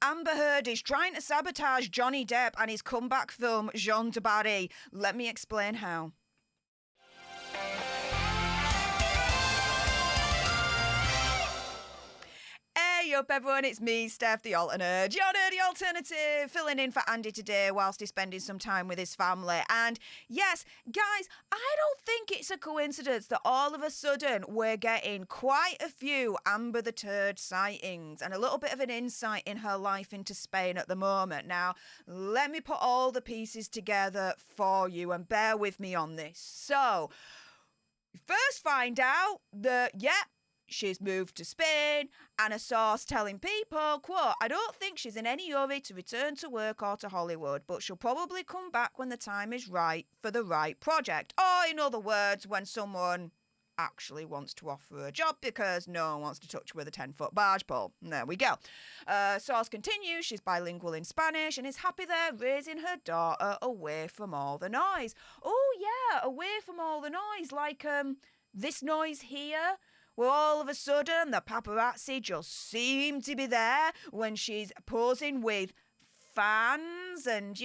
Amber Heard is trying to sabotage Johnny Depp and his comeback film, Jean de Barry. Let me explain how. Hey up everyone, it's me, Steph, the alternate, your nerdy alternative, filling in for Andy today whilst he's spending some time with his family. And yes, guys, I don't think it's a coincidence that all of a sudden we're getting quite a few Amber the Turd sightings and a little bit of an insight in her life into Spain at the moment. Now, let me put all the pieces together for you and bear with me on this. So, first find out that, she's moved to Spain, and a source telling people, quote, I don't think she's in any hurry to return to work or to Hollywood, but she'll probably come back when the time is right for the right project. Or, in other words, when someone actually wants to offer her a job because no one wants to touch her with a 10-foot barge pole. And there we go. Source continues, she's bilingual in Spanish and is happy there raising her daughter away from all the noise. Oh, yeah, away from all the noise, like this noise here. Well, all of a sudden, the paparazzi just seem to be there when she's posing with fans and,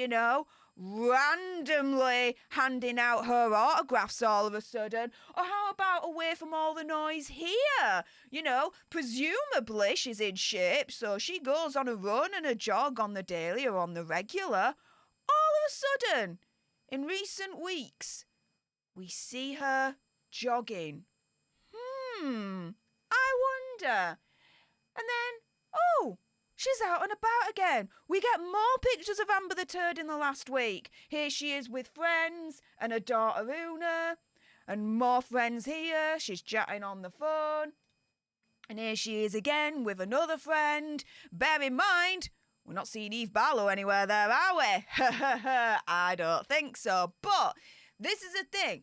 randomly handing out her autographs all of a sudden. Or how about away from all the noise here? Presumably she's in shape, so she goes on a run and a jog on the daily or on the regular. All of a sudden, in recent weeks, we see her jogging. I wonder. And then, she's out and about again. We get more pictures of Amber the Turd in the last week. Here she is with friends and her daughter Una. And more friends here. She's chatting on the phone. And here she is again with another friend. Bear in mind, we're not seeing Eve Barlow anywhere there, are we? I don't think so. But this is the thing.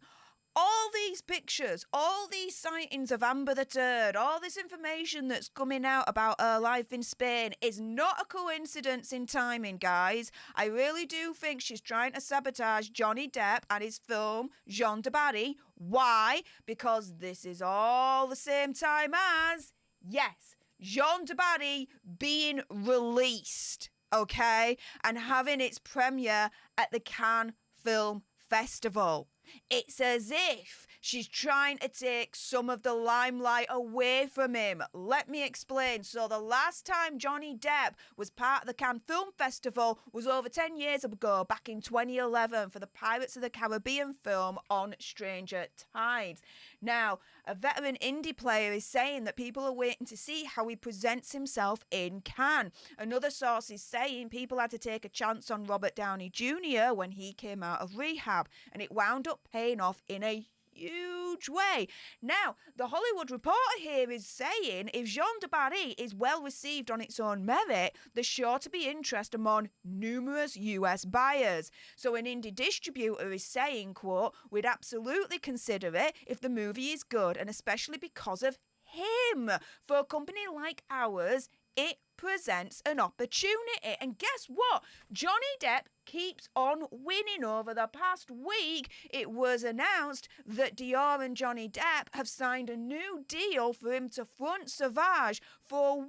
All these pictures, all these sightings of Amber the Turd, all this information that's coming out about her life in Spain is not a coincidence in timing, guys. I really do think she's trying to sabotage Johnny Depp and his film, Jean de Barry. Why? Because this is all the same time as, yes, Jean de Barry being released, okay? And having its premiere at the Cannes Film Festival. It's as if she's trying to take some of the limelight away from him. Let me explain. So the last time Johnny Depp was part of the Cannes Film Festival was over 10 years ago, back in 2011, for the Pirates of the Caribbean film On Stranger Tides. Now, a veteran indie player is saying that people are waiting to see how he presents himself in Cannes. Another source is saying people had to take a chance on Robert Downey Jr. when he came out of rehab, and it wound up paying off in a huge way. Now, the Hollywood Reporter here is saying if Jean de Barry is well received on its own merit, there's sure to be interest among numerous US buyers. So an indie distributor is saying, quote, we'd absolutely consider it if the movie is good, and especially because of him. For a company like ours, it presents an opportunity. And guess what? Johnny Depp keeps on winning. Over the past week, it was announced that Dior and Johnny Depp have signed a new deal for him to front Sauvage for a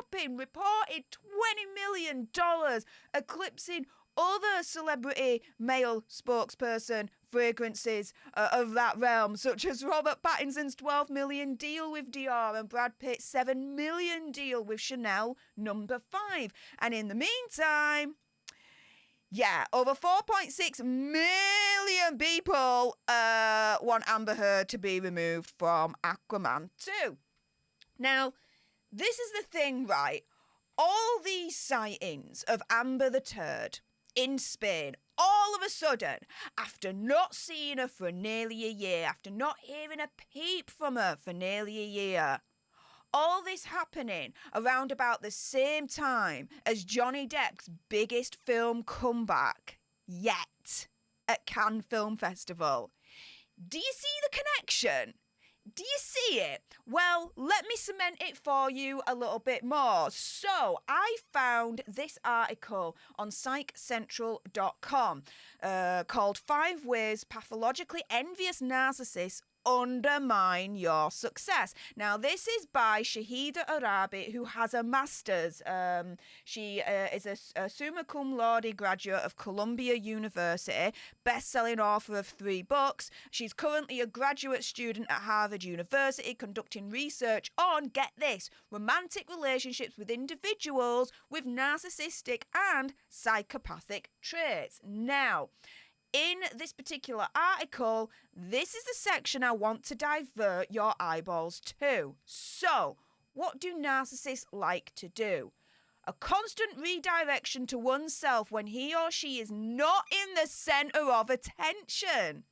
whopping reported $20 million, eclipsing other celebrity male spokesperson fragrances of that realm, such as Robert Pattinson's $12 million deal with Dior and Brad Pitt's $7 million deal with Chanel No. 5. And in the meantime, over 4.6 million people want Amber Heard to be removed from Aquaman 2. Now, this is the thing, right? All these sightings of Amber the Turd in Spain, all of a sudden, after not seeing her for nearly a year, after not hearing a peep from her for nearly a year, all this happening around about the same time as Johnny Depp's biggest film comeback yet at Cannes Film Festival. Do you see the connection? Do you see it? Well, let me cement it for you a little bit more. So, I found this article on psychcentral.com called 5 Ways Pathologically Envious Narcissists undermine your success. Now, this is by Shahida Arabi, who has a master's. She is a summa cum laude graduate of Columbia University, best-selling author of 3 books. She's currently a graduate student at Harvard University conducting research on, get this, romantic relationships with individuals with narcissistic and psychopathic traits. Now, in this particular article, this is the section I want to divert your eyeballs to. So, what do narcissists like to do? A constant redirection to oneself when he or she is not in the centre of attention.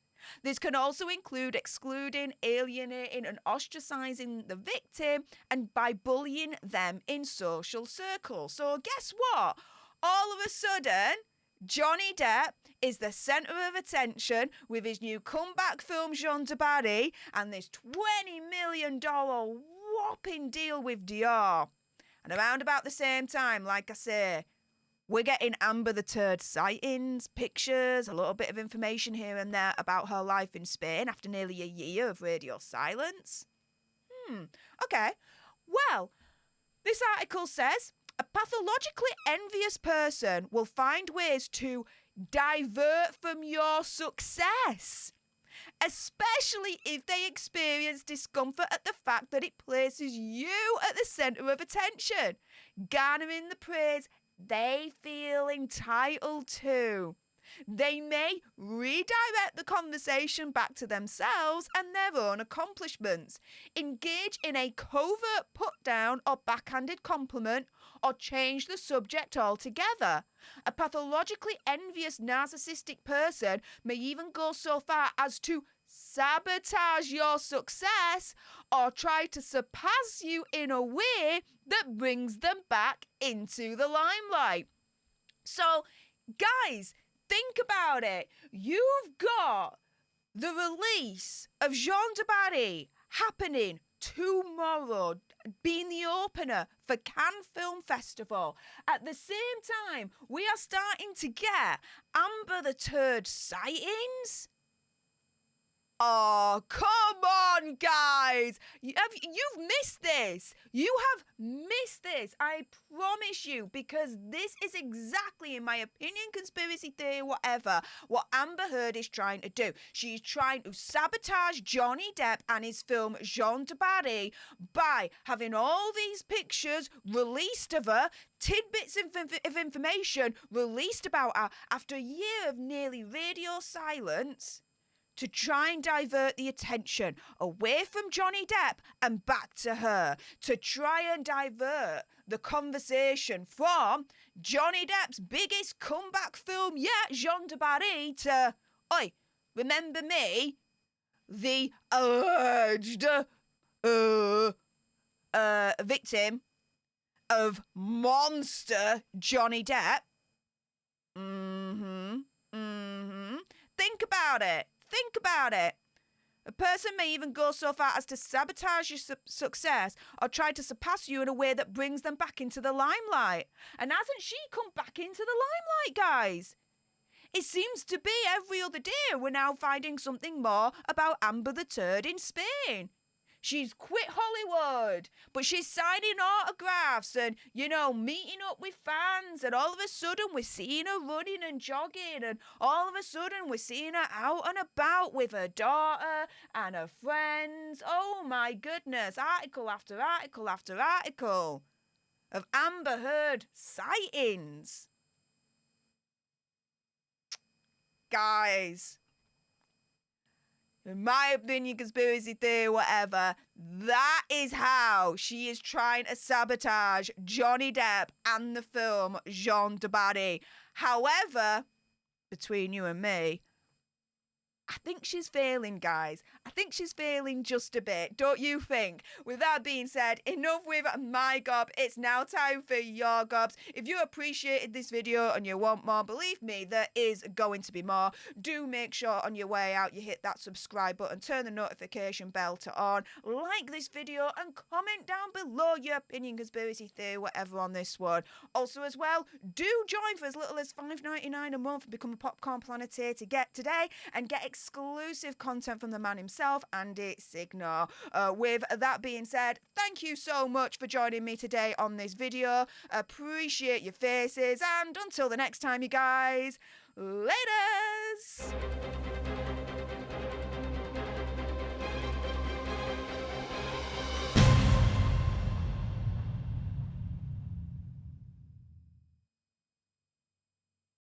This can also include excluding, alienating and ostracising the victim and by bullying them in social circles. So guess what? All of a sudden, Johnny Depp is the centre of attention with his new comeback film Jean de Barry and this $20 million whopping deal with Dior. And around about the same time, like I say, we're getting Amber the Turd sightings, pictures, a little bit of information here and there about her life in Spain after nearly a year of radio silence. Okay. Well, this article says a pathologically envious person will find ways to divert from your success, especially if they experience discomfort at the fact that it places you at the centre of attention, garnering the praise they feel entitled to. They may redirect the conversation back to themselves and their own accomplishments, engage in a covert put-down or backhanded compliment, or change the subject altogether. A pathologically envious narcissistic person may even go so far as to sabotage your success or try to surpass you in a way that brings them back into the limelight. So, guys, think about it. You've got the release of Jean de Barry happening tomorrow, being the opener for Cannes Film Festival. At the same time, we are starting to get Amber the Turd sightings. Oh, come on, guys. You've missed this. You have missed this. I promise you, because this is exactly, in my opinion, conspiracy theory, whatever, what Amber Heard is trying to do. She's trying to sabotage Johnny Depp and his film Jean de Barry by having all these pictures released of her, tidbits of information released about her after a year of nearly radio silence, to try and divert the attention away from Johnny Depp and back to her, to try and divert the conversation from Johnny Depp's biggest comeback film yet, Jean de Barry, to, oi, remember me, the alleged victim of monster Johnny Depp. Think about it. Think about it. A person may even go so far as to sabotage your success or try to surpass you in a way that brings them back into the limelight. And hasn't she come back into the limelight, guys? It seems to be every other day we're now finding something more about Amber the Turd in Spain. She's quit Hollywood, but she's signing autographs and, meeting up with fans. And all of a sudden, we're seeing her running and jogging. And all of a sudden, we're seeing her out and about with her daughter and her friends. Oh, my goodness. Article after article after article of Amber Heard sightings. Guys, in my opinion, conspiracy theory, whatever, that is how she is trying to sabotage Johnny Depp and the film Jean de Barry. However, between you and me, I think she's failing, guys. I think she's failing just a bit. Don't you think? With that being said, enough with my gob. It's now time for your gobs. If you appreciated this video and you want more, believe me, there is going to be more. Do make sure on your way out you hit that subscribe button, turn the notification bell to on, like this video and comment down below your opinion, conspiracy theory, whatever on this one. Also as well, do join for as little as $5.99 a month and become a Popcorn Planeteer to get today and get exclusive content from the man himself, Andy Signar. With that being said, thank you so much for joining me today on this video. Appreciate your faces, and until the next time, you guys, laters!